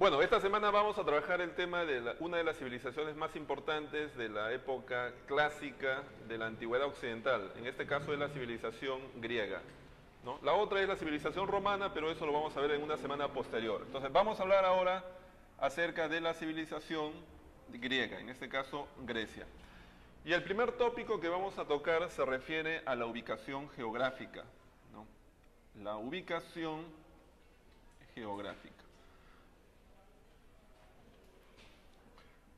Bueno, esta semana vamos a trabajar el tema de una de las civilizaciones más importantes de la época clásica de la antigüedad occidental. En este caso es la civilización griega, ¿no? La otra es la civilización romana, pero eso lo vamos a ver en una semana posterior. Entonces vamos a hablar ahora acerca de la civilización griega, en este caso Grecia. Y el primer tópico que vamos a tocar se refiere a la ubicación geográfica, ¿no? La ubicación geográfica.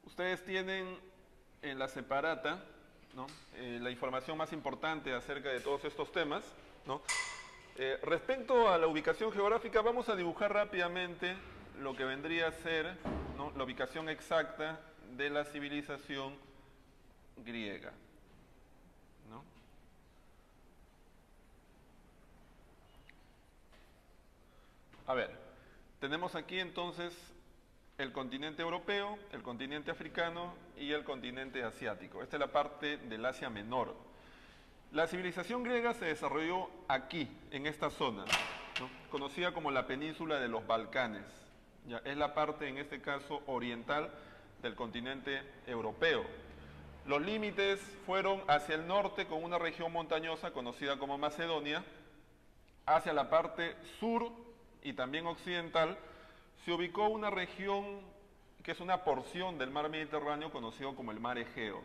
Ustedes tienen en la separata, ¿no?, la información más importante acerca de todos estos temas, ¿no? Respecto a la ubicación geográfica, vamos a dibujar rápidamente lo que vendría a ser, ¿no?, la ubicación exacta de la civilización griega, ¿no? A ver, tenemos aquí entonces el continente europeo, el continente africano y el continente asiático. Esta es la parte del Asia Menor. La civilización griega se desarrolló aquí, en esta zona, ¿no?, conocida como la península de los Balcanes. Ya, es la parte, en este caso, oriental del continente europeo. Los límites fueron hacia el norte con una región montañosa conocida como Macedonia, hacia la parte sur y también occidental se ubicó una región que es una porción del mar Mediterráneo conocido como el mar Egeo.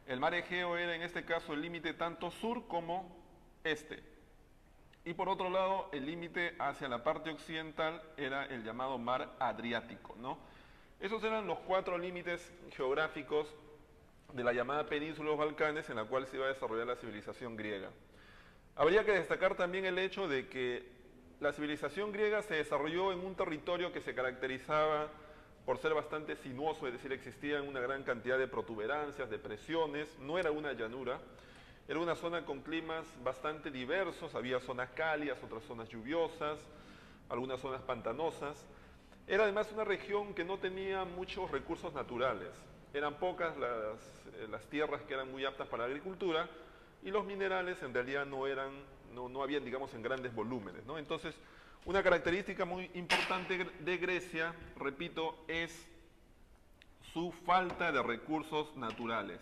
El mar Egeo era en este caso el límite tanto sur como este. Y por otro lado, el límite hacia la parte occidental era el llamado mar Adriático, ¿no? Esos eran los 4 límites geográficos de la llamada península de los Balcanes en la cual se iba a desarrollar la civilización griega. Habría que destacar también el hecho de que la civilización griega se desarrolló en un territorio que se caracterizaba por ser bastante sinuoso, es decir, existían una gran cantidad de protuberancias, de presiones, no era una llanura, era una zona con climas bastante diversos, había zonas cálidas, otras zonas lluviosas, algunas zonas pantanosas. Era además una región que no tenía muchos recursos naturales, eran pocas las tierras que eran muy aptas para la agricultura y los minerales en realidad no habían, digamos, en grandes volúmenes, ¿no? Entonces, una característica muy importante de Grecia, repito, es su falta de recursos naturales.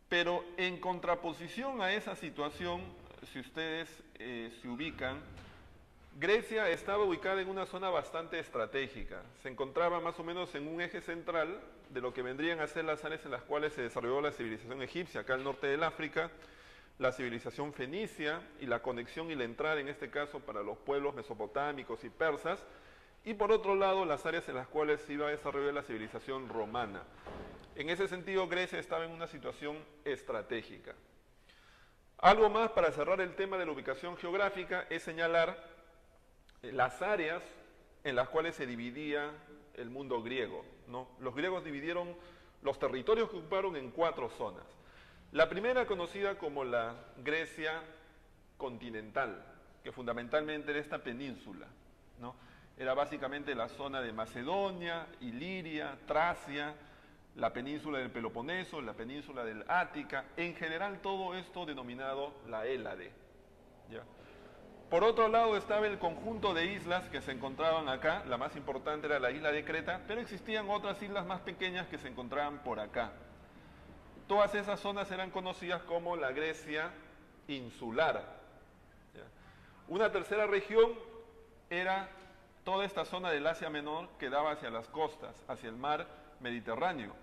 Pero en contraposición a esa situación, si ustedes se ubican, Grecia estaba ubicada en una zona bastante estratégica. Se encontraba más o menos en un eje central de lo que vendrían a ser las áreas en las cuales se desarrolló la civilización egipcia, acá al norte del África, la civilización fenicia y la conexión y la entrada en este caso para los pueblos mesopotámicos y persas, y por otro lado las áreas en las cuales se iba a desarrollar la civilización romana. En ese sentido, Grecia estaba en una situación estratégica. Algo más para cerrar el tema de la ubicación geográfica es señalar las áreas en las cuales se dividía el mundo griego, ¿no? Los griegos dividieron los territorios que ocuparon en 4 zonas. La primera, conocida como la Grecia continental, que fundamentalmente era esta península, ¿no? Era básicamente la zona de Macedonia, Iliria, Tracia, la península del Peloponeso, la península del Ática, en general todo esto denominado la Hélade, ¿ya? Por otro lado estaba el conjunto de islas que se encontraban acá, la más importante era la isla de Creta, pero existían otras islas más pequeñas que se encontraban por acá. Todas esas zonas eran conocidas como la Grecia insular. Una tercera región era toda esta zona del Asia Menor que daba hacia las costas, hacia el mar Mediterráneo.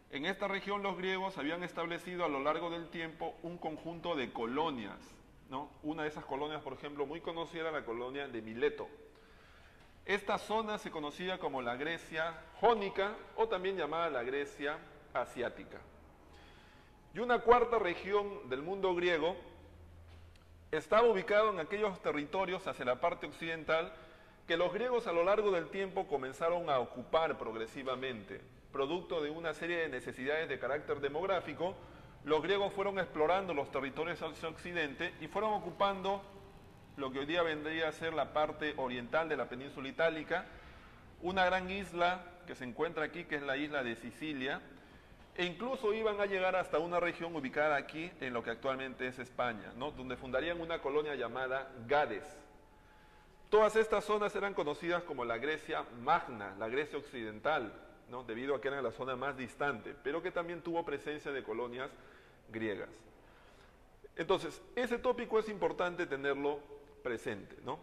En esta región los griegos habían establecido a lo largo del tiempo un conjunto de colonias, ¿no? Una de esas colonias, por ejemplo, muy conocida era la colonia de Mileto. Esta zona se conocía como la Grecia jónica o también llamada la Grecia asiática. Y una cuarta región del mundo griego estaba ubicado en aquellos territorios hacia la parte occidental que los griegos a lo largo del tiempo comenzaron a ocupar progresivamente. Producto de una serie de necesidades de carácter demográfico, los griegos fueron explorando los territorios hacia occidente y fueron ocupando lo que hoy día vendría a ser la parte oriental de la península itálica, una gran isla que se encuentra aquí, que es la isla de Sicilia, e incluso iban a llegar hasta una región ubicada aquí en lo que actualmente es España, ¿no?, donde fundarían una colonia llamada Gades. Todas estas zonas eran conocidas como la Grecia Magna, la Grecia Occidental, ¿no? Debido a que era la zona más distante, pero que también tuvo presencia de colonias griegas. Entonces, ese tópico es importante tenerlo presente, ¿no?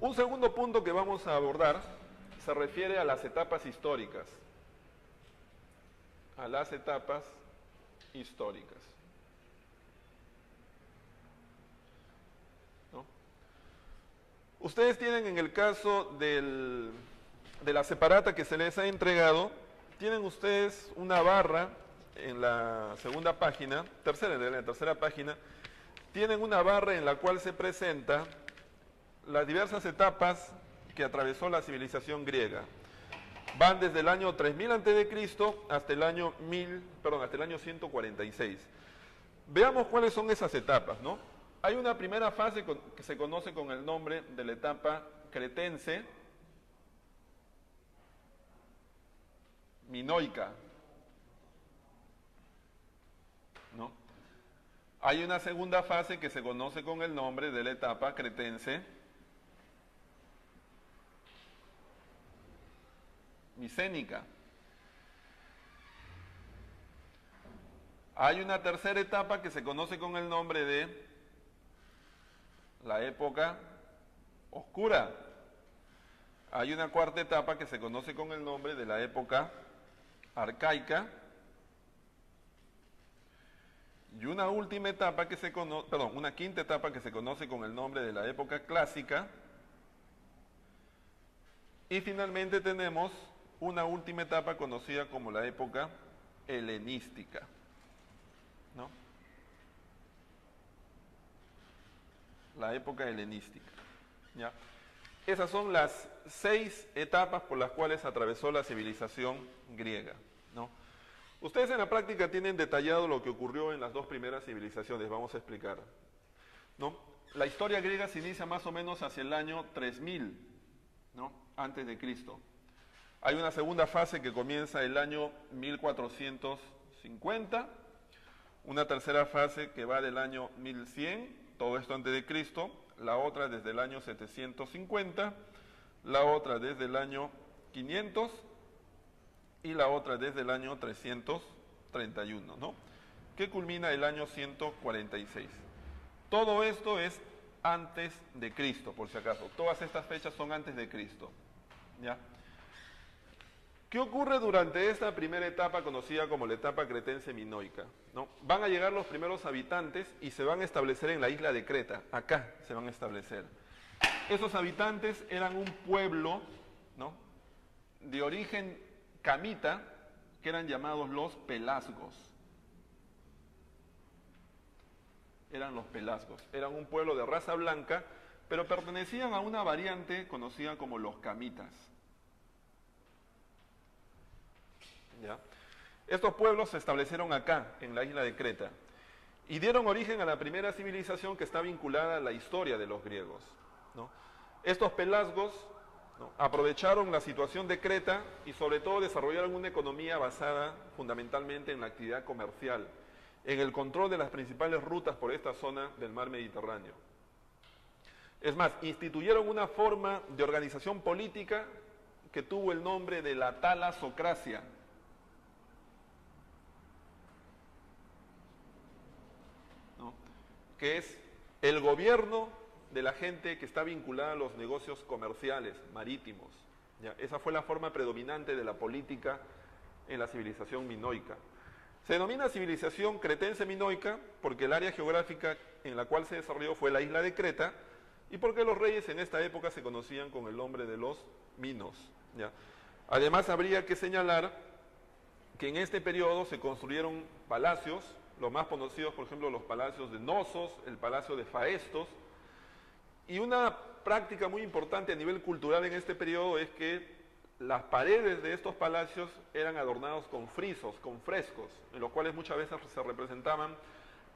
Un segundo punto que vamos a abordar se refiere a las etapas históricas. A las etapas históricas. ¿No? Ustedes tienen en el caso de la separata que se les ha entregado, tienen ustedes una barra en la segunda página, en la tercera página, tienen una barra en la cual se presenta las diversas etapas que atravesó la civilización griega. Van desde el año 3000 a.C. hasta el año 146. Veamos cuáles son esas etapas, ¿no? Hay una primera fase que se conoce con el nombre de la etapa cretense minoica, ¿no? Hay una segunda fase que se conoce con el nombre de la etapa cretense micénica. Hay una tercera etapa que se conoce con el nombre de la época oscura. Hay una cuarta etapa que se conoce con el nombre de la época arcaica. Y una última etapa que se conoce, una quinta etapa que se conoce con el nombre de la época clásica. Y finalmente tenemos una última etapa conocida como la época helenística, ¿no? La época helenística, ¿ya? Esas son las 6 etapas por las cuales atravesó la civilización griega, ¿no? Ustedes en la práctica tienen detallado lo que ocurrió en las 2 primeras civilizaciones, vamos a explicar, ¿no? La historia griega se inicia más o menos hacia el año 3000, ¿no? Antes de Cristo. Hay una segunda fase que comienza el año 1450, una tercera fase que va del año 1100, todo esto antes de Cristo, la otra desde el año 750, la otra desde el año 500 y la otra desde el año 331, ¿no? Que culmina el año 146. Todo esto es antes de Cristo, por si acaso. Todas estas fechas son antes de Cristo, ¿ya? ¿Qué ocurre durante esta primera etapa conocida como la etapa cretense minoica? ¿No? Van a llegar los primeros habitantes y se van a establecer en la isla de Creta. Acá se van a establecer. Esos habitantes eran un pueblo, ¿no?, de origen camita, que eran llamados los pelasgos. Eran los pelasgos. Eran un pueblo de raza blanca, pero pertenecían a una variante conocida como los camitas. ¿Ya? Estos pueblos se establecieron acá, en la isla de Creta, y dieron origen a la primera civilización que está vinculada a la historia de los griegos, ¿no? Estos pelasgos, ¿no?, aprovecharon la situación de Creta y sobre todo desarrollaron una economía basada fundamentalmente en la actividad comercial, en el control de las principales rutas por esta zona del mar Mediterráneo. Es más, instituyeron una forma de organización política que tuvo el nombre de la talasocracia, que es el gobierno de la gente que está vinculada a los negocios comerciales, marítimos, ¿ya? Esa fue la forma predominante de la política en la civilización minoica. Se denomina civilización cretense minoica porque el área geográfica en la cual se desarrolló fue la isla de Creta y porque los reyes en esta época se conocían con el nombre de los minos, ¿ya? Además habría que señalar que en este periodo se construyeron palacios, los más conocidos, por ejemplo, los palacios de Nosos, el palacio de Faestos, y una práctica muy importante a nivel cultural en este periodo es que las paredes de estos palacios eran adornados con frisos, con frescos, en los cuales muchas veces se representaban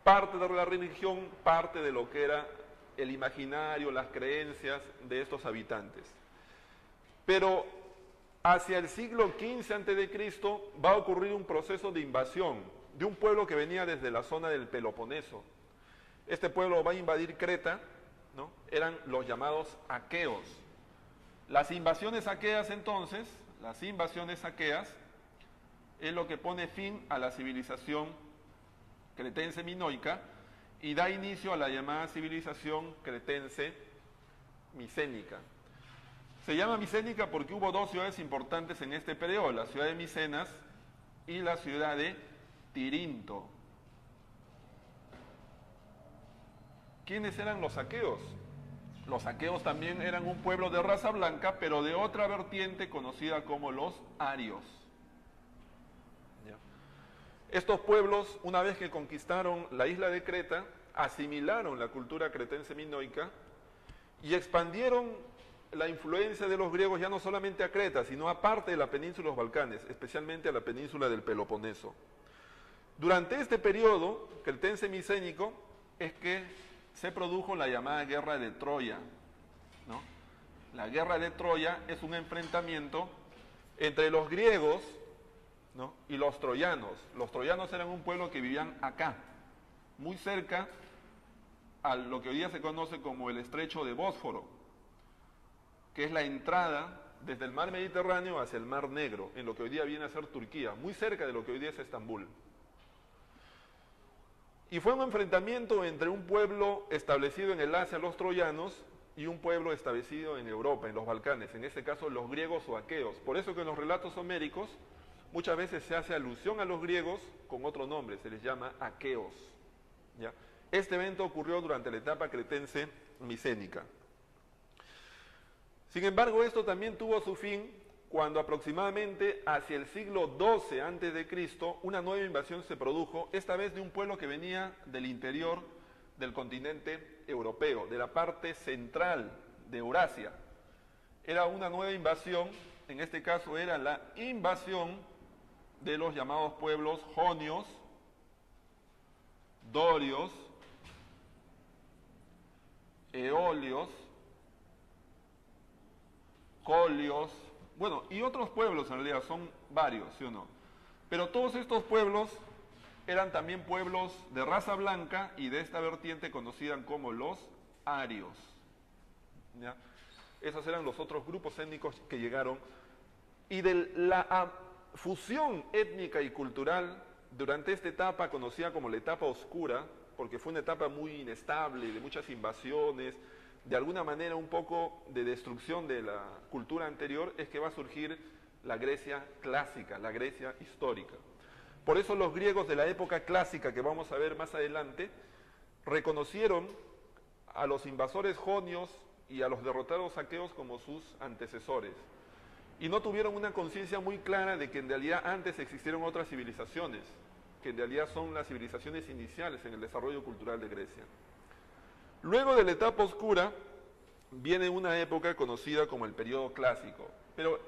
parte de la religión, parte de lo que era el imaginario, las creencias de estos habitantes. Pero hacia el siglo XV a.C. va a ocurrir un proceso de invasión de un pueblo que venía desde la zona del Peloponeso. Este pueblo va a invadir Creta ¿no? Eran los llamados aqueos. Las invasiones aqueas entonces, las invasiones aqueas, es lo que pone fin a la civilización cretense minoica y da inicio a la llamada civilización cretense micénica. Se llama micénica porque hubo dos ciudades importantes en este periodo, la ciudad de Micenas y la ciudad de Tirinto. ¿Quiénes eran los aqueos? Los aqueos también eran un pueblo de raza blanca, pero de otra vertiente conocida como los arios. Estos pueblos, una vez que conquistaron la isla de Creta, asimilaron la cultura cretense minoica y expandieron la influencia de los griegos ya no solamente a Creta, sino a parte de la península de los Balcanes, especialmente a la península del Peloponeso. Durante este periodo cretense micénico es que se produjo la llamada Guerra de Troya, ¿no? La Guerra de Troya es un enfrentamiento entre los griegos, ¿no?, y los troyanos. Los troyanos eran un pueblo que vivían acá, muy cerca a lo que hoy día se conoce como el Estrecho de Bósforo, que es la entrada desde el mar Mediterráneo hacia el mar Negro, en lo que hoy día viene a ser Turquía, muy cerca de lo que hoy día es Estambul. Y fue un enfrentamiento entre un pueblo establecido en el Asia, los troyanos, y un pueblo establecido en Europa, en los Balcanes, en este caso los griegos o aqueos. Por eso que en los relatos homéricos muchas veces se hace alusión a los griegos con otro nombre, se les llama aqueos, ¿ya? Este evento ocurrió durante la etapa cretense micénica. Sin embargo, esto también tuvo su fin cuando aproximadamente hacia el siglo XII a.C. una nueva invasión se produjo, esta vez de un pueblo que venía del interior del continente europeo, de la parte central de Eurasia. Era una nueva invasión, en este caso era la invasión de los llamados pueblos jonios, dorios, eolios, colios, bueno, y otros pueblos en realidad, son varios, ¿sí o no? Pero todos estos pueblos eran también pueblos de raza blanca y de esta vertiente conocida como los arios, ¿ya? Esos eran los otros grupos étnicos que llegaron. Y de la fusión étnica y cultural durante esta etapa conocida como la etapa oscura, porque fue una etapa muy inestable, de muchas invasiones, de alguna manera un poco de destrucción de la cultura anterior, es que va a surgir la Grecia clásica, la Grecia histórica. Por eso los griegos de la época clásica, que vamos a ver más adelante, reconocieron a los invasores jonios y a los derrotados aqueos como sus antecesores. Y no tuvieron una conciencia muy clara de que en realidad antes existieron otras civilizaciones, que en realidad son las civilizaciones iniciales en el desarrollo cultural de Grecia. Luego de la etapa oscura viene una época conocida como el periodo clásico. Pero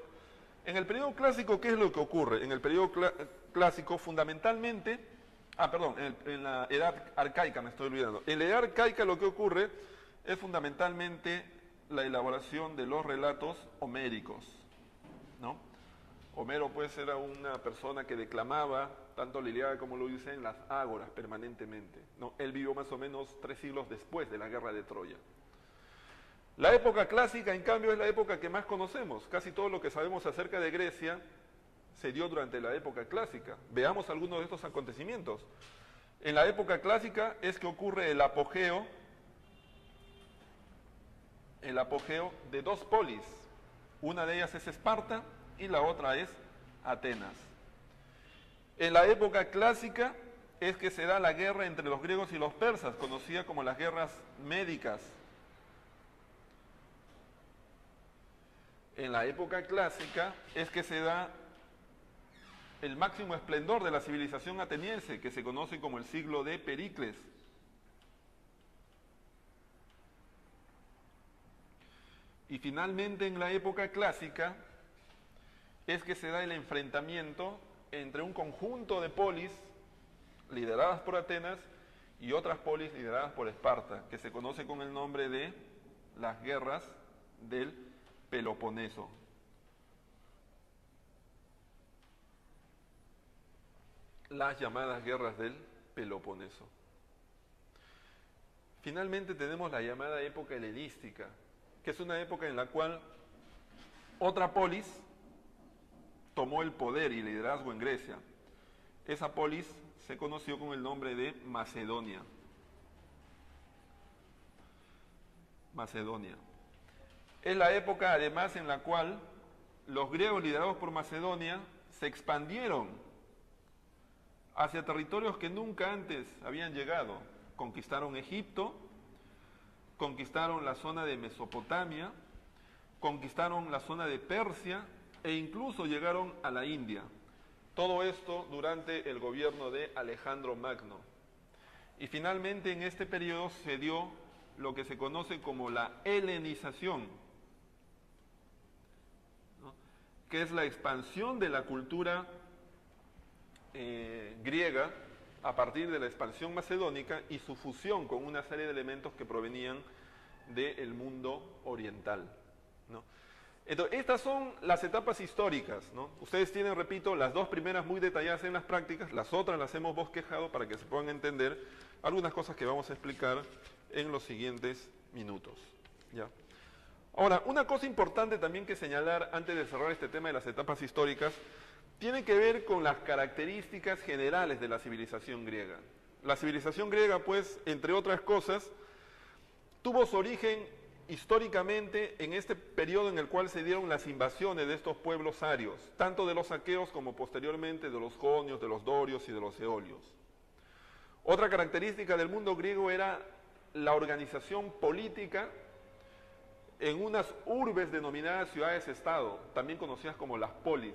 en el periodo clásico, ¿qué es lo que ocurre? En el periodo clásico, fundamentalmente, en la edad arcaica me estoy olvidando. En la edad arcaica lo que ocurre es fundamentalmente la elaboración de los relatos homéricos, ¿no? Homero pues era una persona que declamaba tanto la Ilíada como lo dice en las ágoras permanentemente, ¿no? Él vivió más o menos 3 siglos después de la guerra de Troya. La época clásica, en cambio, es la época que más conocemos. Casi todo lo que sabemos acerca de Grecia se dio durante la época clásica. Veamos algunos de estos acontecimientos. En la época clásica es que ocurre el apogeo de dos polis. Una de ellas es Esparta y la otra es Atenas. En la época clásica es que se da la guerra entre los griegos y los persas, conocida como las guerras médicas. En la época clásica es que se da el máximo esplendor de la civilización ateniense, que se conoce como el siglo de Pericles. Y finalmente en la época clásica es que se da el enfrentamiento entre un conjunto de polis lideradas por Atenas y otras polis lideradas por Esparta, que se conoce con el nombre de las guerras del Peloponeso. Las llamadas guerras del Peloponeso. finalmente tenemos la llamada época helenística, que es una época en la cual otra polis tomó el poder y liderazgo en Grecia. Esa polis se conoció con el nombre de Macedonia. Macedonia. Es la época además en la cual los griegos liderados por Macedonia se expandieron hacia territorios que nunca antes habían llegado. Conquistaron Egipto, conquistaron la zona de Mesopotamia, conquistaron la zona de Persia e incluso llegaron a la India. Todo esto durante el gobierno de Alejandro Magno. Y finalmente en este periodo se dio lo que se conoce como la helenización, ¿no?, que es la expansión de la cultura griega a partir de la expansión macedónica y su fusión con una serie de elementos que provenían del mundo oriental, ¿no? Entonces, estas son las etapas históricas, ¿no? Ustedes tienen, repito, las dos primeras muy detalladas en las prácticas, las otras las hemos bosquejado para que se puedan entender algunas cosas que vamos a explicar en los siguientes minutos, ¿ya? Ahora, una cosa importante también que señalar antes de cerrar este tema de las etapas históricas tiene que ver con las características generales de la civilización griega. La civilización griega, pues, entre otras cosas, tuvo su origen históricamente en este periodo en el cual se dieron las invasiones de estos pueblos arios, tanto de los aqueos como posteriormente de los jonios, de los dorios y de los eolios. Otra característica del mundo griego era la organización política en unas urbes denominadas ciudades-estado, también conocidas como las polis,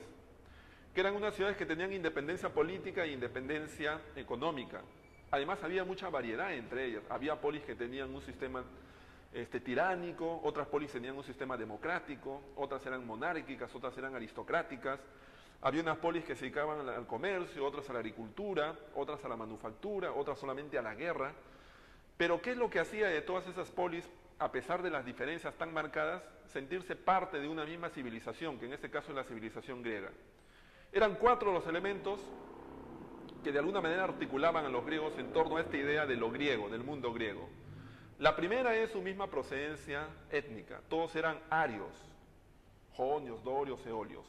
que eran unas ciudades que tenían independencia política e independencia económica. Además había mucha variedad entre ellas. Había polis que tenían un sistema tiránico, otras polis tenían un sistema democrático, otras eran monárquicas, otras eran aristocráticas. Había unas polis que se dedicaban al comercio, otras a la agricultura, otras a la manufactura, otras solamente a la guerra. Pero ¿qué es lo que hacía de todas esas polis, a pesar de las diferencias tan marcadas, sentirse parte de una misma civilización, que en este caso es la civilización griega? Eran 4 los elementos que de alguna manera articulaban a los griegos en torno a esta idea de lo griego, del mundo griego. La primera es su misma procedencia étnica. Todos eran arios, jonios, dorios, eolios.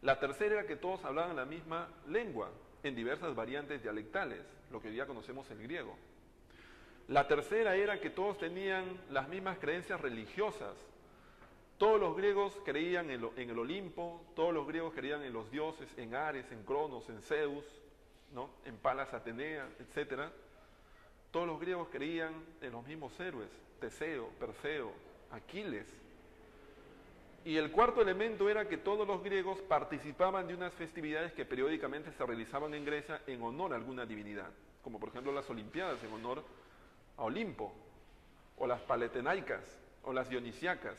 La tercera era que todos hablaban la misma lengua, en diversas variantes dialectales, lo que hoy día conocemos el griego. La tercera era que todos tenían las mismas creencias religiosas. Todos los griegos creían en el Olimpo, todos los griegos creían en los dioses, en Ares, en Cronos, en Zeus, ¿no?, en Palas Atenea, etc. Todos los griegos creían en los mismos héroes, Teseo, Perseo, Aquiles. Y el cuarto elemento era que todos los griegos participaban de unas festividades que periódicamente se realizaban en Grecia en honor a alguna divinidad, como por ejemplo las Olimpiadas en honor a Olimpo, o las Paletenaicas, o las Dionisíacas.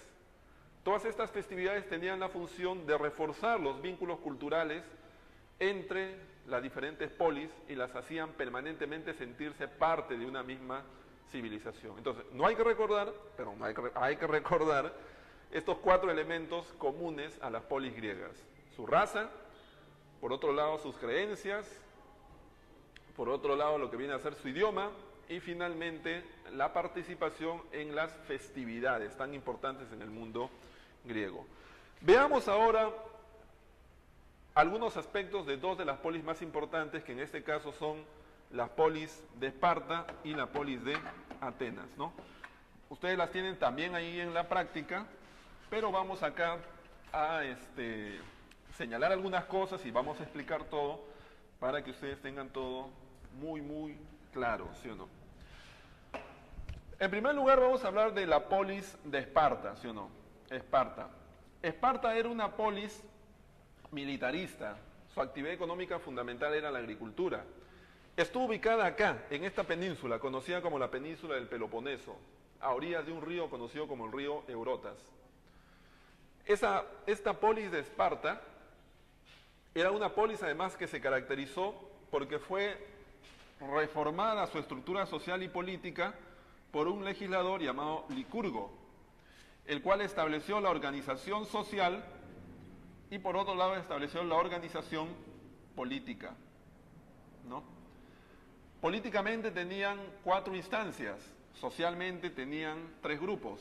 Todas estas festividades tenían la función de reforzar los vínculos culturales entre las diferentes polis y las hacían permanentemente sentirse parte de una misma civilización. Entonces, no hay que recordar, pero hay que recordar estos 4 elementos comunes a las polis griegas. Su raza, por otro lado sus creencias, por otro lado lo que viene a ser su idioma, y finalmente la participación en las festividades tan importantes en el mundo griego. Veamos ahora algunos aspectos de 2 de las polis más importantes, que en este caso son la polis de Esparta y la polis de Atenas, ¿no? Ustedes las tienen también ahí en la práctica, pero vamos acá a señalar algunas cosas y vamos a explicar todo para que ustedes tengan todo muy, muy claro, ¿sí o no? En primer lugar vamos a hablar de la polis de Esparta, ¿sí o no? Esparta. Esparta era una polis militarista. Su actividad económica fundamental era la agricultura. Estuvo ubicada acá, en esta península, conocida como la península del Peloponeso, a orillas de un río conocido como el río Eurotas. Esta polis de Esparta era una polis además que se caracterizó porque fue reformada su estructura social y política por un legislador llamado Licurgo, el cual estableció la organización social y por otro lado estableció la organización política, ¿no? Políticamente tenían 4 instancias: socialmente tenían tres grupos.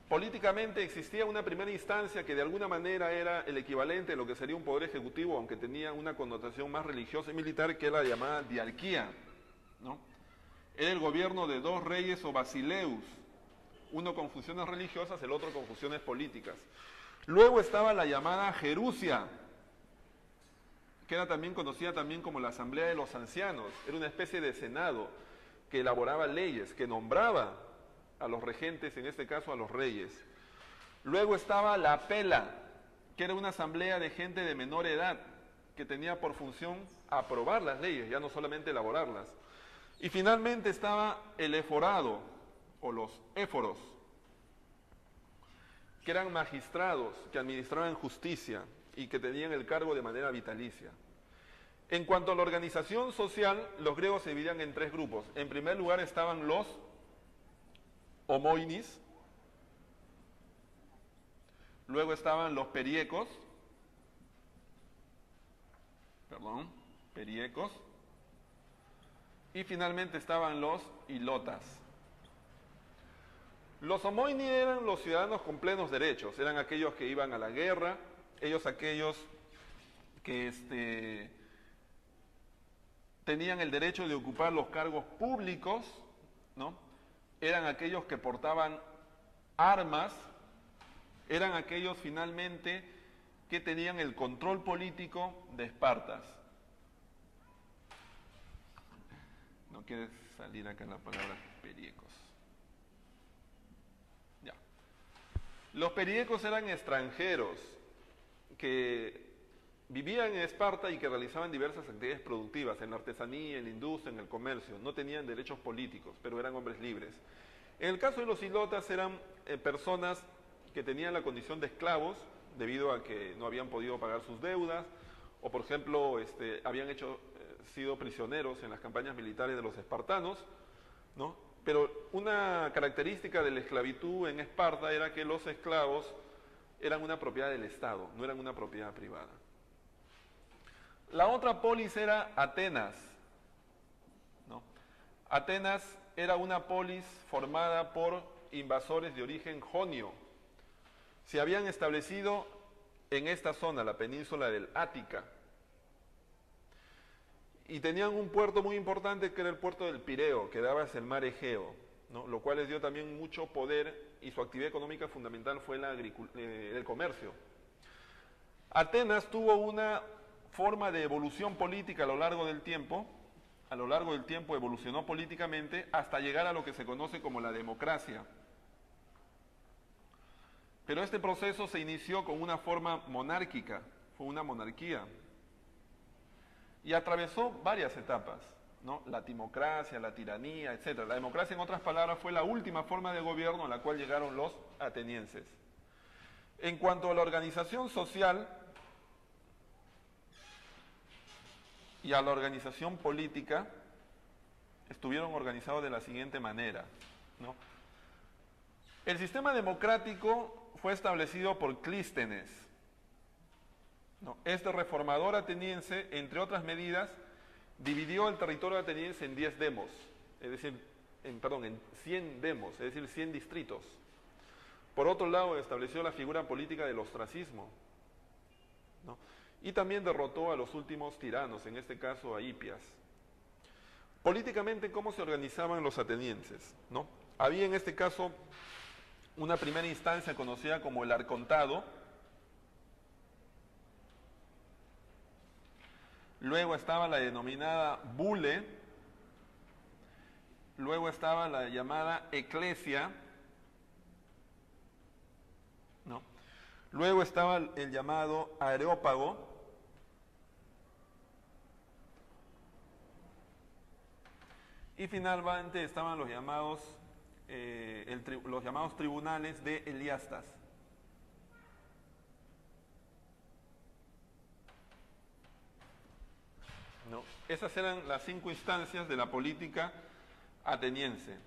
Políticamente existía una primera instancia que de alguna manera era el equivalente a lo que sería un poder ejecutivo, aunque tenía una connotación más religiosa y militar, que era la llamada diarquía, ¿no? Era el gobierno de dos reyes o basileus, uno con funciones religiosas, el otro con funciones políticas. Luego estaba la llamada Jerusia, que era también conocida también como la Asamblea de los Ancianos. Era una especie de senado que elaboraba leyes, que nombraba a los regentes, en este caso a los reyes. Luego estaba la Pela, que era una asamblea de gente de menor edad, que tenía por función aprobar las leyes, ya no solamente elaborarlas. Y finalmente estaba el eforado, o los éforos, que eran magistrados que administraban justicia y que tenían el cargo de manera vitalicia. En cuanto a la organización social, los griegos se dividían en tres grupos. En primer lugar estaban los homoinis, luego estaban los periecos, y finalmente estaban los hilotas. Los homoinis eran los ciudadanos con plenos derechos, eran aquellos que iban a la guerra, aquellos que tenían el derecho de ocupar los cargos públicos, ¿no? Eran aquellos que portaban armas, eran aquellos finalmente que tenían el control político de Esparta. No quiere salir acá la palabra periecos. Ya. Los periecos eran extranjeros que vivían en Esparta y que realizaban diversas actividades productivas, en la artesanía, en la industria, en el comercio. No tenían derechos políticos, pero eran hombres libres. En el caso de los hilotas eran personas que tenían la condición de esclavos, debido a que no habían podido pagar sus deudas, o por ejemplo, habían sido prisioneros en las campañas militares de los espartanos, ¿no? Pero una característica de la esclavitud en Esparta era que los esclavos eran una propiedad del Estado, no eran una propiedad privada. La otra polis era Atenas, ¿no? Atenas era una polis formada por invasores de origen jonio. Se habían establecido en esta zona, la península del Ática, y tenían un puerto muy importante que era el puerto del Pireo, que daba hacia el mar Egeo, ¿no? Lo cual les dio también mucho poder, y su actividad económica fundamental fue el comercio. Atenas tuvo una forma de evolución política a lo largo del tiempo evolucionó políticamente hasta llegar a lo que se conoce como la democracia. Pero este proceso se inició con una forma monárquica, fue una monarquía, y atravesó varias etapas, ¿no? La timocracia, la tiranía, etc. La democracia, en otras palabras, fue la última forma de gobierno a la cual llegaron los atenienses. En cuanto a la organización social y a la organización política, estuvieron organizados de la siguiente manera, ¿no? El sistema democrático fue establecido por Clístenes, ¿no? Este reformador ateniense, entre otras medidas, dividió el territorio ateniense en 10 demos, es decir, en 100 demos, es decir, 100 distritos. Por otro lado, estableció la figura política del ostracismo, ¿no? Y también derrotó a los últimos tiranos, en este caso a Hipias. Políticamente, ¿cómo se organizaban los atenienses, ¿no? Había en este caso una primera instancia conocida como el arcontado, luego estaba la denominada bule, luego estaba la llamada eclesia, ¿no? Luego estaba el llamado areópago, y finalmente estaban los llamados tribunales de Eliastas. ¿No? Esas eran las 5 instancias de la política ateniense.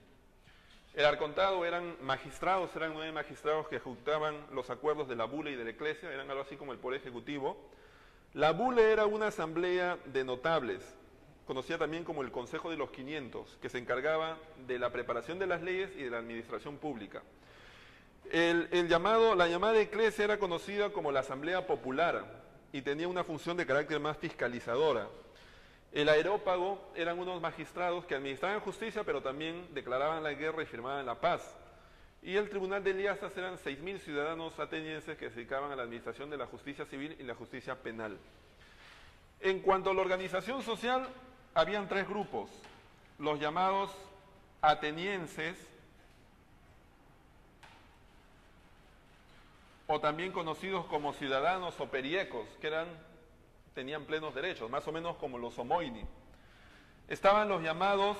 El arcontado eran magistrados, eran 9 magistrados que ejecutaban los acuerdos de la bula y de la eclesia, eran algo así como el poder ejecutivo. La bula era una asamblea de notables, conocida también como el Consejo de los 500, que se encargaba de la preparación de las leyes y de la administración pública. La llamada eclesia era conocida como la Asamblea Popular y tenía una función de carácter más fiscalizadora. El areópago eran unos magistrados que administraban justicia, pero también declaraban la guerra y firmaban la paz. Y el tribunal de Eliasas eran 6.000 ciudadanos atenienses que se dedicaban a la administración de la justicia civil y la justicia penal. En cuanto a la organización social, habían 3 grupos, los llamados atenienses, o también conocidos como ciudadanos o periecos, que tenían plenos derechos, más o menos como los homoini. Estaban los llamados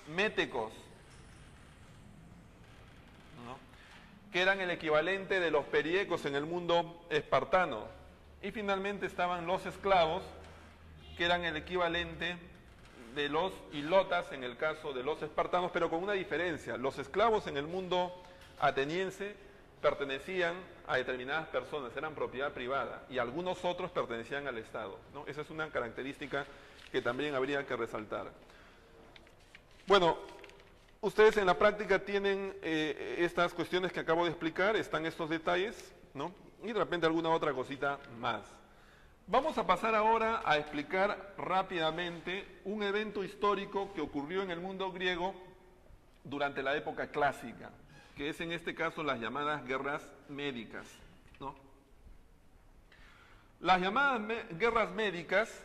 métecos, ¿no?, que eran el equivalente de los periecos en el mundo espartano. Y finalmente estaban los esclavos, que eran el equivalente de los ilotas en el caso de los espartanos, pero con una diferencia. Los esclavos en el mundo ateniense pertenecían a determinadas personas, eran propiedad privada, y algunos otros pertenecían al Estado, ¿no? Esa es una característica que también habría que resaltar. Bueno, ustedes en la práctica tienen estas cuestiones que acabo de explicar, están estos detalles, ¿no?, y de repente alguna otra cosita más. Vamos a pasar ahora a explicar rápidamente un evento histórico que ocurrió en el mundo griego durante la época clásica, que es en este caso las llamadas guerras médicas, ¿no? Las llamadas guerras médicas,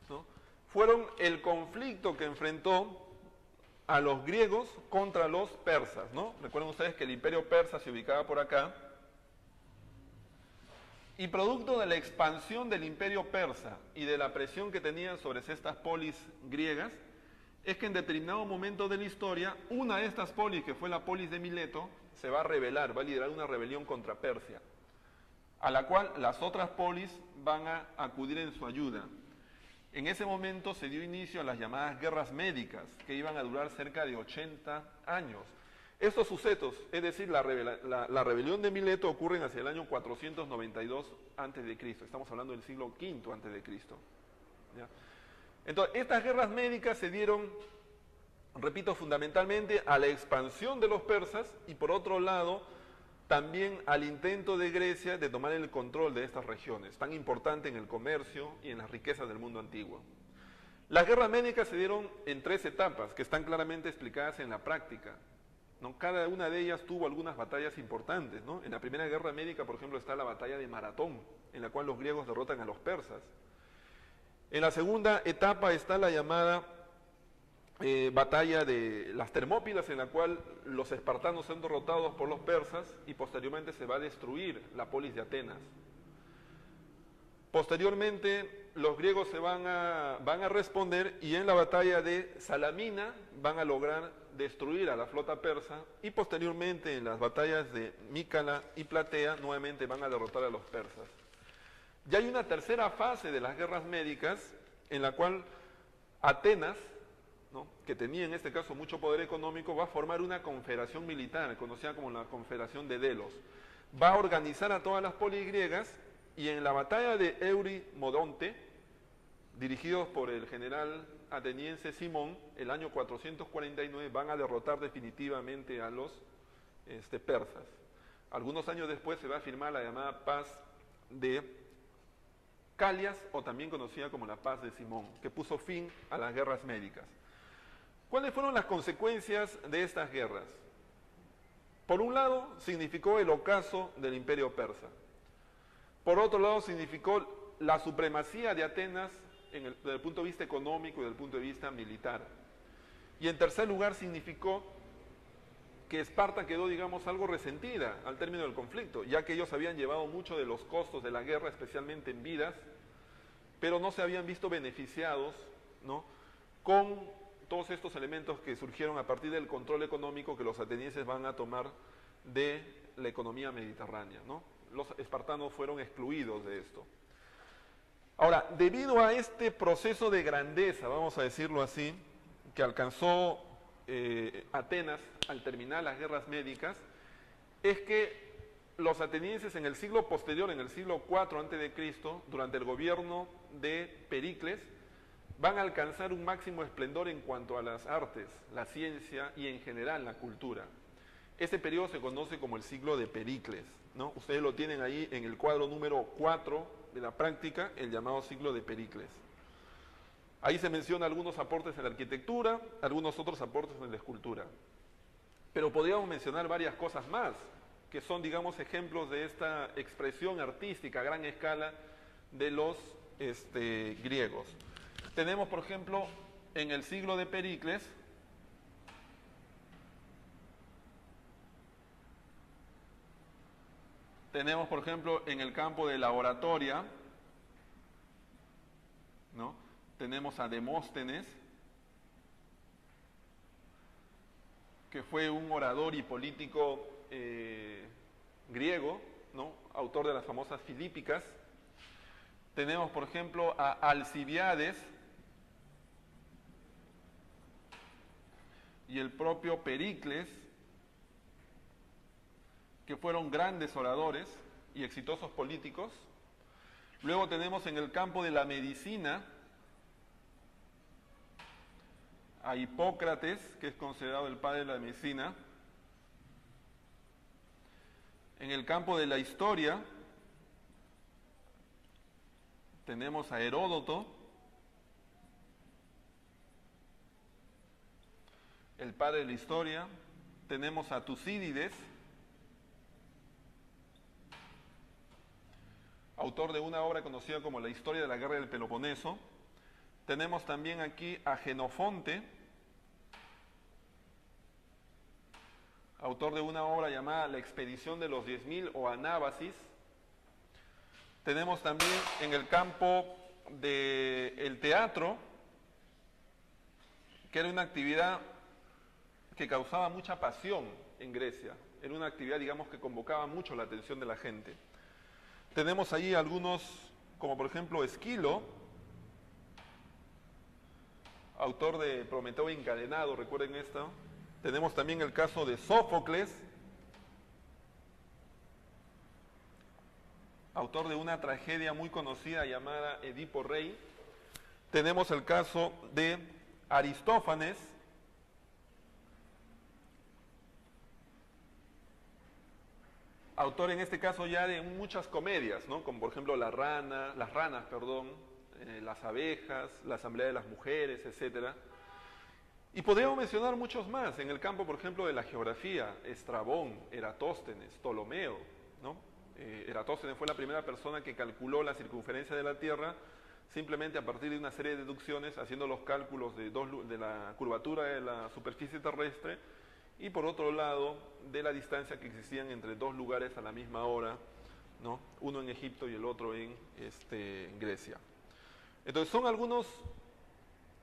¿no?, fueron el conflicto que enfrentó a los griegos contra los persas, ¿no? Recuerden ustedes que el imperio persa se ubicaba por acá, y producto de la expansión del imperio persa y de la presión que tenían sobre estas polis griegas, es que en determinado momento de la historia, una de estas polis, que fue la polis de Mileto, se va a rebelar, va a liderar una rebelión contra Persia, a la cual las otras polis van a acudir en su ayuda. En ese momento se dio inicio a las llamadas guerras médicas, que iban a durar cerca de 80 años. Estos sucesos, es decir, la rebelión de Mileto, ocurren hacia el año 492 a.C., estamos hablando del siglo V a.C., ¿ya? Entonces, estas guerras médicas se dieron, repito, fundamentalmente a la expansión de los persas y por otro lado también al intento de Grecia de tomar el control de estas regiones, tan importante en el comercio y en las riquezas del mundo antiguo. Las guerras médicas se dieron en 3 etapas que están claramente explicadas en la práctica, ¿no? Cada una de ellas tuvo algunas batallas importantes, ¿no? En la primera guerra médica, por ejemplo, está la batalla de Maratón, en la cual los griegos derrotan a los persas. En la segunda etapa está la llamada batalla de las Termópilas, en la cual los espartanos son derrotados por los persas y posteriormente se va a destruir la polis de Atenas. Posteriormente los griegos van a responder y en la batalla de Salamina van a lograr destruir a la flota persa y posteriormente en las batallas de Mícala y Platea nuevamente van a derrotar a los persas. Ya hay una tercera fase de las guerras médicas en la cual Atenas, ¿no?, que tenía en este caso mucho poder económico, va a formar una confederación militar, conocida como la Confederación de Delos. Va a organizar a todas las polis griegas y en la batalla de Eurimodonte, dirigidos por el general ateniense Simón, el año 449 van a derrotar definitivamente a los persas. Algunos años después se va a firmar la llamada paz de Calias, o también conocida como la paz de Simón, que puso fin a las guerras médicas. ¿Cuáles fueron las consecuencias de estas guerras? Por un lado, significó el ocaso del imperio persa. Por otro lado, significó la supremacía de Atenas desde el punto de vista económico y desde el punto de vista militar. Y en tercer lugar, significó que Esparta quedó, digamos, algo resentida al término del conflicto, ya que ellos habían llevado mucho de los costos de la guerra, especialmente en vidas, pero no se habían visto beneficiados, ¿no?, con todos estos elementos que surgieron a partir del control económico que los atenienses van a tomar de la economía mediterránea, ¿no? Los espartanos fueron excluidos de esto. Ahora, debido a este proceso de grandeza, vamos a decirlo así, que alcanzó Atenas al terminar las guerras médicas, es que los atenienses en el siglo posterior, en el siglo IV a.C., durante el gobierno de Pericles, van a alcanzar un máximo esplendor en cuanto a las artes, la ciencia y en general la cultura. Este periodo se conoce como el siglo de Pericles, ¿no? Ustedes lo tienen ahí en el cuadro número 4 de la práctica, el llamado siglo de Pericles. Ahí se menciona algunos aportes en la arquitectura, algunos otros aportes en la escultura. Pero podríamos mencionar varias cosas más, que son, digamos, ejemplos de esta expresión artística a gran escala de los griegos. Tenemos, por ejemplo, en el siglo de Pericles, tenemos, por ejemplo, en el campo de la oratoria, ¿no? Tenemos a Demóstenes, que fue un orador y político griego, ¿no? Autor de las famosas Filípicas. Tenemos, por ejemplo, a Alcibiades y el propio Pericles, que fueron grandes oradores y exitosos políticos. Luego tenemos en el campo de la medicina a Hipócrates, que es considerado el padre de la medicina. En el campo de la historia tenemos a Heródoto, el padre de la historia. Tenemos a Tucídides, autor de una obra conocida como La Historia de la Guerra del Peloponeso. Tenemos también aquí a Jenofonte, autor de una obra llamada La Expedición de los 10.000 o Anábasis. Tenemos también en el campo del teatro, que era una actividad que causaba mucha pasión en Grecia. Era una actividad, digamos, que convocaba mucho la atención de la gente. Tenemos ahí algunos, como por ejemplo Esquilo, autor de Prometeo encadenado, recuerden esto. Tenemos también el caso de Sófocles, autor de una tragedia muy conocida llamada Edipo Rey. Tenemos el caso de Aristófanes, autor en este caso ya de muchas comedias, ¿no? Como por ejemplo las ranas, las abejas, la asamblea de las mujeres, etc. Y podríamos mencionar muchos más en el campo, por ejemplo, de la geografía: Estrabón, Eratóstenes, Ptolomeo, ¿no? Eratóstenes fue la primera persona que calculó la circunferencia de la Tierra simplemente a partir de una serie de deducciones, haciendo los cálculos de la curvatura de la superficie terrestre y por otro lado de la distancia que existían entre dos lugares a la misma hora, ¿no? Uno en Egipto y el otro en Grecia. Entonces son algunos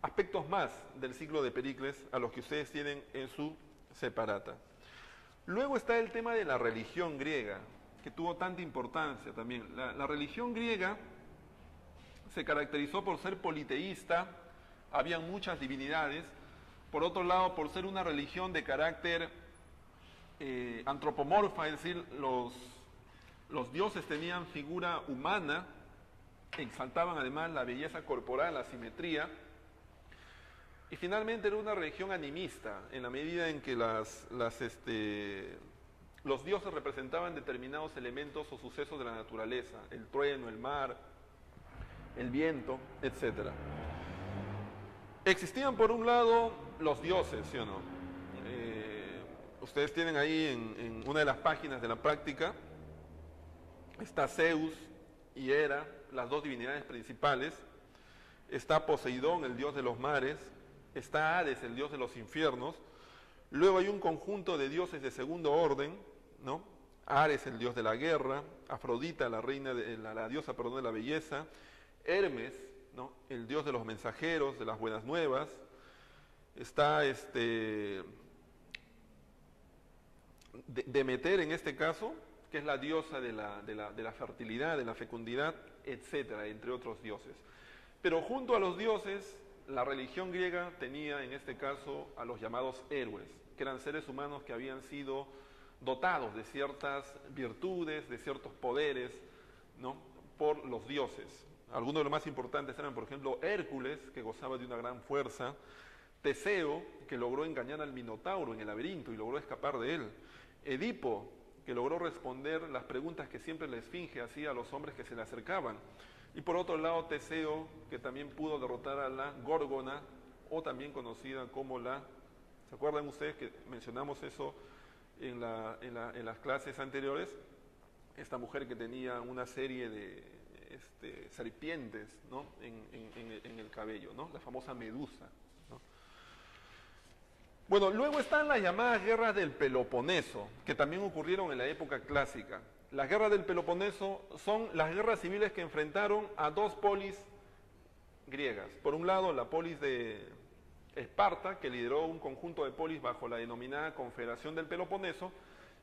aspectos más del siglo de Pericles a los que ustedes tienen en su separata. Luego está el tema de la religión griega, que tuvo tanta importancia también. La religión griega se caracterizó por ser politeísta, había muchas divinidades. Por otro lado, por ser una religión de carácter antropomorfa, es decir, los dioses tenían figura humana, exaltaban además la belleza corporal, la simetría. Y finalmente era una religión animista, en la medida en que los dioses representaban determinados elementos o sucesos de la naturaleza: el trueno, el mar, el viento, etc. Existían por un lado los dioses, ¿sí o no? Ustedes tienen ahí en una de las páginas de la práctica, está Zeus y Hera, las dos divinidades principales. Está Poseidón, el dios de los mares. Está Hades, el dios de los infiernos. Luego hay un conjunto de dioses de segundo orden, ¿no? Ares, el dios de la guerra. Afrodita, la diosa de la belleza. Hermes, ¿no? El dios de los mensajeros, de las buenas nuevas. Está Demeter en este caso, que es la diosa de la fertilidad, de la fecundidad, etcétera, entre otros dioses. Pero junto a los dioses, la religión griega tenía en este caso a los llamados héroes, que eran seres humanos que habían sido dotados de ciertas virtudes, de ciertos poderes, ¿no? Por los dioses. Algunos de los más importantes eran, por ejemplo, Hércules, que gozaba de una gran fuerza, Teseo, que logró engañar al Minotauro en el laberinto y logró escapar de él, Edipo, que logró responder las preguntas que siempre la Esfinge hacía a los hombres que se le acercaban, y por otro lado Teseo, que también pudo derrotar a la Górgona, o también conocida como la... ¿Se acuerdan ustedes que mencionamos eso en las clases anteriores? Esta mujer que tenía una serie de serpientes, ¿no?, en el cabello, ¿no?, la famosa Medusa, ¿no? Bueno, luego están las llamadas guerras del Peloponeso, que también ocurrieron en la época clásica. Las guerras del Peloponeso son las guerras civiles que enfrentaron a dos polis griegas. Por un lado, la polis de Esparta, que lideró un conjunto de polis bajo la denominada Confederación del Peloponeso,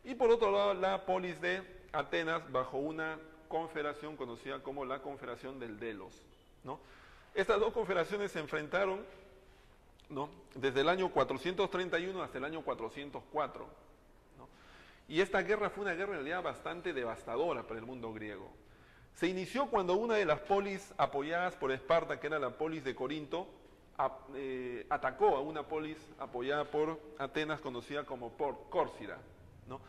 y por otro lado, la polis de Atenas, bajo una confederación conocida como la Confederación del Delos, ¿no? Estas dos confederaciones se enfrentaron, ¿no?, desde el año 431 hasta el año 404, ¿no? Y esta guerra fue una guerra en realidad bastante devastadora para el mundo griego. Se inició cuando una de las polis apoyadas por Esparta, que era la polis de Corinto, atacó a una polis apoyada por Atenas conocida como Córcira, ¿no?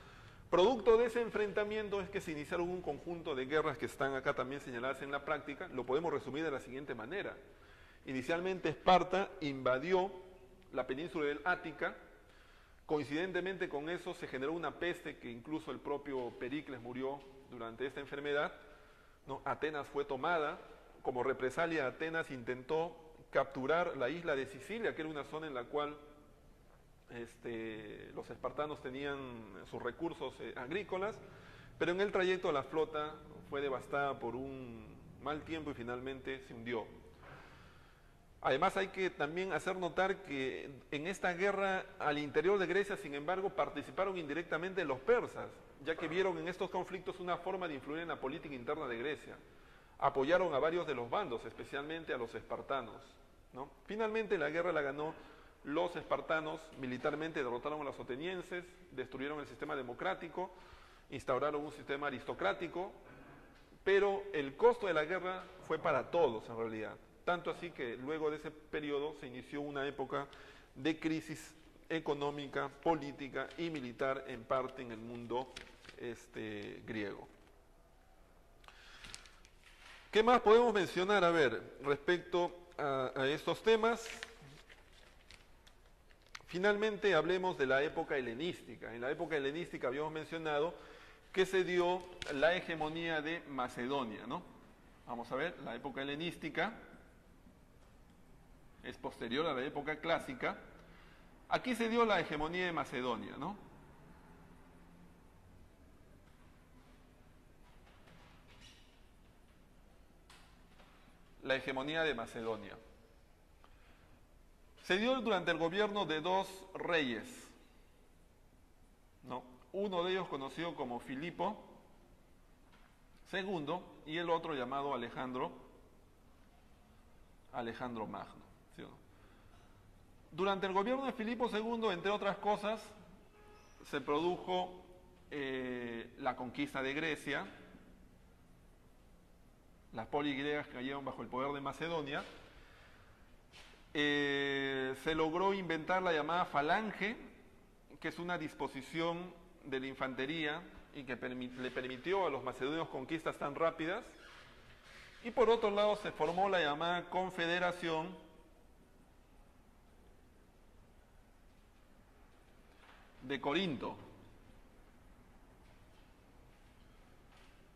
Producto de ese enfrentamiento es que se iniciaron un conjunto de guerras que están acá también señaladas en la práctica. Lo podemos resumir de la siguiente manera. Inicialmente Esparta invadió la península del Ática. Coincidentemente con eso se generó una peste que incluso el propio Pericles murió durante esta enfermedad, ¿no? Atenas fue tomada. Como represalia, Atenas intentó capturar la isla de Sicilia, que era una zona en la cual los espartanos tenían sus recursos agrícolas, pero en el trayecto la flota fue devastada por un mal tiempo y finalmente se hundió. Además hay que también hacer notar que en esta guerra al interior de Grecia, sin embargo, participaron indirectamente los persas, ya que vieron en estos conflictos una forma de influir en la política interna de Grecia. Apoyaron a varios de los bandos, especialmente a los espartanos, ¿no? Finalmente la guerra la ganó los espartanos. Militarmente derrotaron a los atenienses, destruyeron el sistema democrático, instauraron un sistema aristocrático, pero el costo de la guerra fue para todos en realidad. Tanto así que luego de ese periodo se inició una época de crisis económica, política y militar en parte en el mundo griego. ¿Qué más podemos mencionar? A ver, respecto a estos temas. Finalmente hablemos de la época helenística. En la época helenística habíamos mencionado que se dio la hegemonía de Macedonia, ¿no? Vamos a ver, la época helenística es posterior a la época clásica. Aquí se dio la hegemonía de Macedonia, ¿no? La hegemonía de Macedonia se dio durante el gobierno de dos reyes, ¿no? Uno de ellos conocido como Filipo II y el otro llamado Alejandro Magno, ¿sí o no? Durante el gobierno de Filipo II, entre otras cosas, se produjo la conquista de Grecia. Las polis griegas cayeron bajo el poder de Macedonia. Se logró inventar la llamada falange, que es una disposición de la infantería y que le permitió a los macedonios conquistas tan rápidas. Y por otro lado se formó la llamada Confederación de Corinto,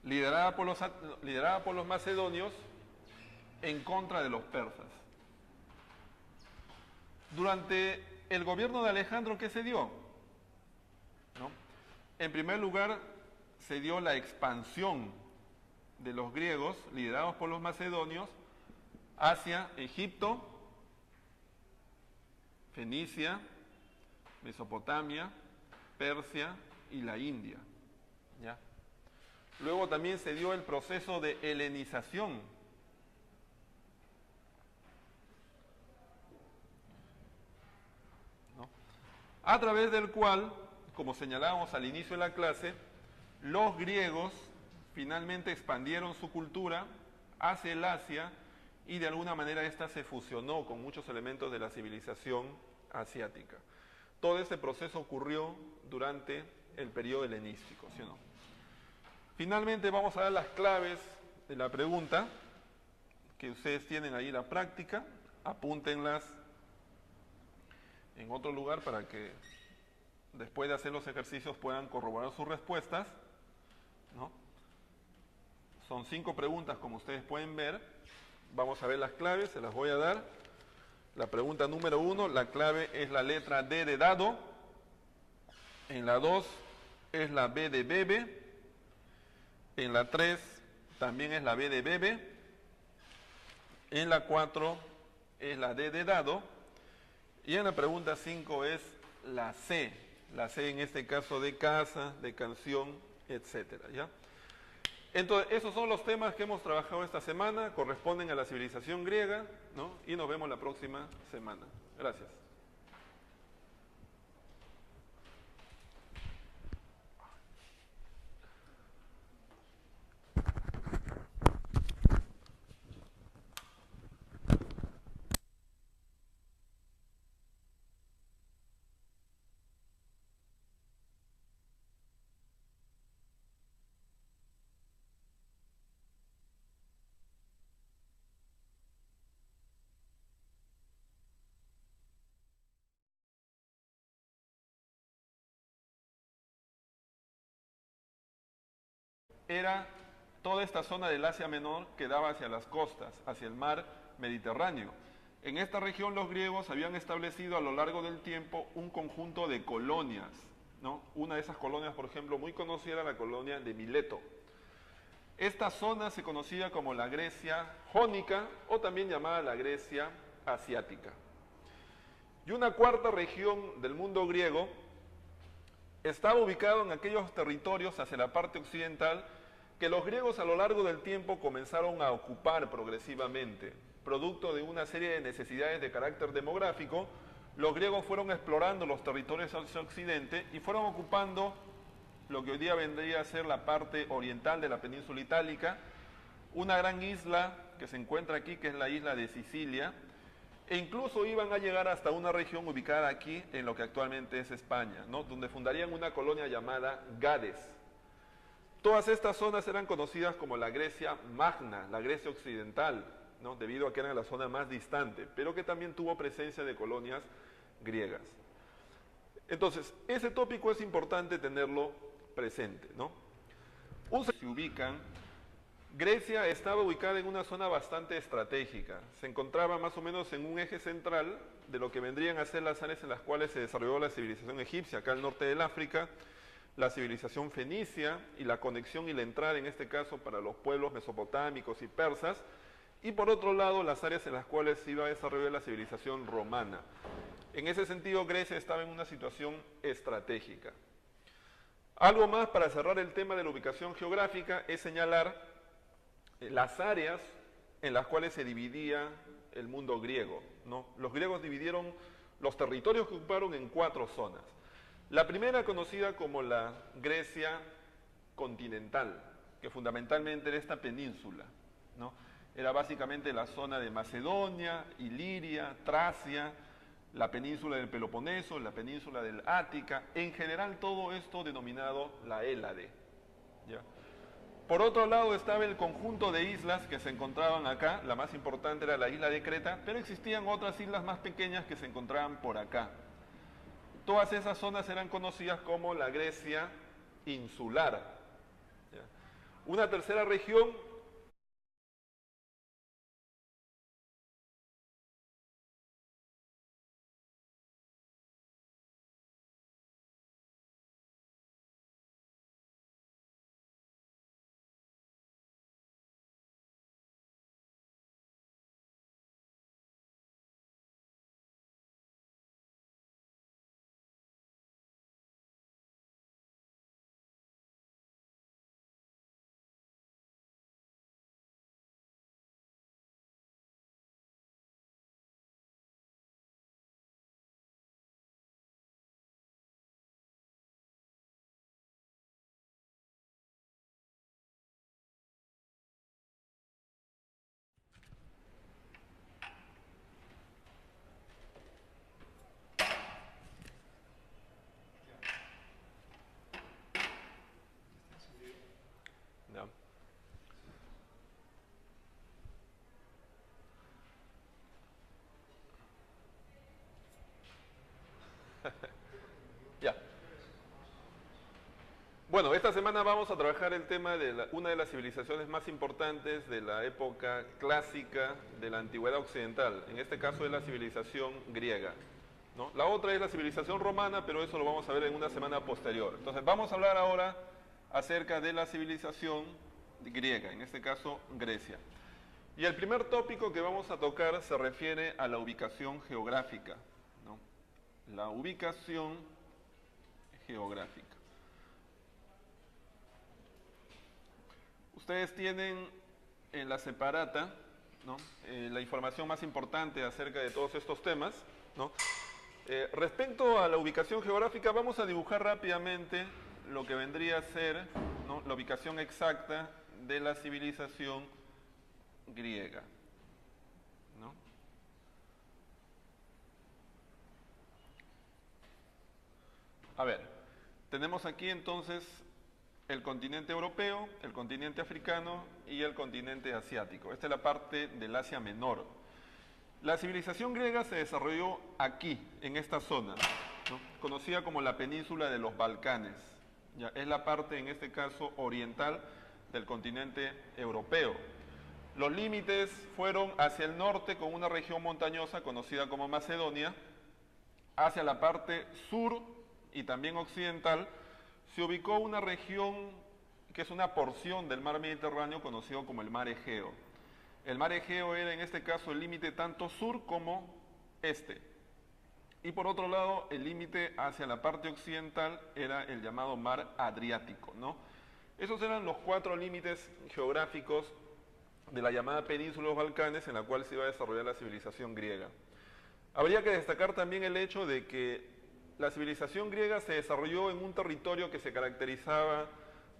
liderada por los macedonios en contra de los persas. Durante el gobierno de Alejandro, ¿qué se dio? ¿No? En primer lugar, se dio la expansión de los griegos, liderados por los macedonios, hacia Egipto, Fenicia, Mesopotamia, Persia y la India, ¿ya? Luego también se dio el proceso de helenización, ¿no?, a través del cual, como señalábamos al inicio de la clase, los griegos finalmente expandieron su cultura hacia el Asia y de alguna manera esta se fusionó con muchos elementos de la civilización asiática. Todo este proceso ocurrió durante el periodo helenístico, ¿sí o no? Finalmente vamos a dar las claves de la pregunta, que ustedes tienen ahí la práctica, apúntenlas en otro lugar para que después de hacer los ejercicios puedan corroborar sus respuestas, ¿no? Son 5 preguntas como ustedes pueden ver. Vamos a ver las claves, se las voy a dar. La pregunta número 1, la clave es la letra D de dado. En la 2 es la B de bebe. En la 3 también es la B de bebe. En la 4 es la D de dado. Y en la pregunta 5 es la C. La C en este caso de casa, de canción, etcétera, ¿ya? Entonces, esos son los temas que hemos trabajado esta semana, corresponden a la civilización griega, ¿no? Y nos vemos la próxima semana. Gracias. Era toda esta zona del Asia Menor que daba hacia las costas, hacia el mar Mediterráneo. En esta región los griegos habían establecido a lo largo del tiempo un conjunto de colonias, ¿no? Una de esas colonias, por ejemplo, muy conocida era la colonia de Mileto. Esta zona se conocía como la Grecia jónica o también llamada la Grecia asiática. Y una cuarta región del mundo griego estaba ubicado en aquellos territorios hacia la parte occidental que los griegos a lo largo del tiempo comenzaron a ocupar progresivamente. Producto de una serie de necesidades de carácter demográfico, los griegos fueron explorando los territorios hacia occidente y fueron ocupando lo que hoy día vendría a ser la parte oriental de la península itálica, una gran isla que se encuentra aquí, que es la isla de Sicilia, e incluso iban a llegar hasta una región ubicada aquí, en lo que actualmente es España, ¿no? Donde fundarían una colonia llamada Gades. Todas estas zonas eran conocidas como la Grecia Magna, la Grecia Occidental, ¿no? Debido a que era la zona más distante, pero que también tuvo presencia de colonias griegas. Entonces, ese tópico es importante tenerlo presente, ¿no? Se ubican. Grecia estaba ubicada en una zona bastante estratégica. Se encontraba más o menos en un eje central de lo que vendrían a ser las áreas en las cuales se desarrolló la civilización egipcia, acá al norte del África, la civilización fenicia y la conexión y la entrada, en este caso, para los pueblos mesopotámicos y persas, y por otro lado, las áreas en las cuales se iba a desarrollar la civilización romana. En ese sentido, Grecia estaba en una situación estratégica. Algo más para cerrar el tema de la ubicación geográfica es señalar las áreas en las cuales se dividía el mundo griego, ¿no? Los griegos dividieron los territorios que ocuparon en 4 zonas. La primera conocida como la Grecia continental, que fundamentalmente era esta península, ¿no? Era básicamente la zona de Macedonia, Iliria, Tracia, la península del Peloponeso, la península del Ática, en general todo esto denominado la Hélade, ¿ya? Por otro lado estaba el conjunto de islas que se encontraban acá, la más importante era la isla de Creta, pero existían otras islas más pequeñas que se encontraban por acá. Todas esas zonas eran conocidas como la Grecia insular, ¿ya? Una tercera región Ya. Bueno, esta semana vamos a trabajar el tema de una de las civilizaciones más importantes de la época clásica de la antigüedad occidental. En este caso es la civilización griega, ¿no? La otra es la civilización romana, pero eso lo vamos a ver en una semana posterior. Entonces vamos a hablar ahora acerca de la civilización griega, en este caso Grecia. Y el primer tópico que vamos a tocar se refiere a la ubicación geográfica, ¿no? La ubicación geográfica. Ustedes tienen en la separata, ¿no?, la información más importante acerca de todos estos temas, ¿no? Respecto a la ubicación geográfica, vamos a dibujar rápidamente lo que vendría a ser, ¿no?, la ubicación exacta de la civilización griega, ¿no? A ver, tenemos aquí entonces el continente europeo, el continente africano y el continente asiático. Esta es la parte del Asia Menor. La civilización griega se desarrolló aquí, en esta zona, ¿no?, conocida como la península de los Balcanes. Ya, es la parte, en este caso, oriental del continente europeo. Los límites fueron hacia el norte con una región montañosa conocida como Macedonia, hacia la parte sur y también occidental se ubicó una región que es una porción del mar Mediterráneo conocido como el mar Egeo. El mar Egeo era en este caso el límite tanto sur como este. Y por otro lado, el límite hacia la parte occidental era el llamado mar Adriático, ¿no? Esos eran los 4 límites geográficos de la llamada península de los Balcanes en la cual se iba a desarrollar la civilización griega. Habría que destacar también el hecho de que la civilización griega se desarrolló en un territorio que se caracterizaba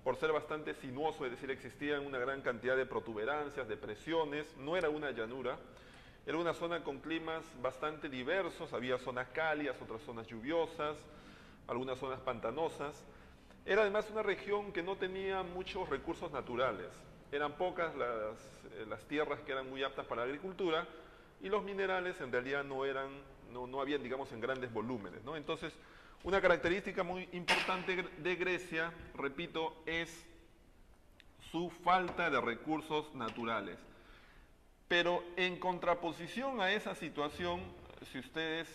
por ser bastante sinuoso, es decir, existían una gran cantidad de protuberancias, depresiones, no era una llanura, era una zona con climas bastante diversos, había zonas cálidas, otras zonas lluviosas, algunas zonas pantanosas. Era además una región que no tenía muchos recursos naturales, eran pocas las tierras que eran muy aptas para la agricultura y los minerales en realidad no habían, digamos, en grandes volúmenes, ¿no? Entonces, una característica muy importante de Grecia, repito, es su falta de recursos naturales. Pero en contraposición a esa situación, si ustedes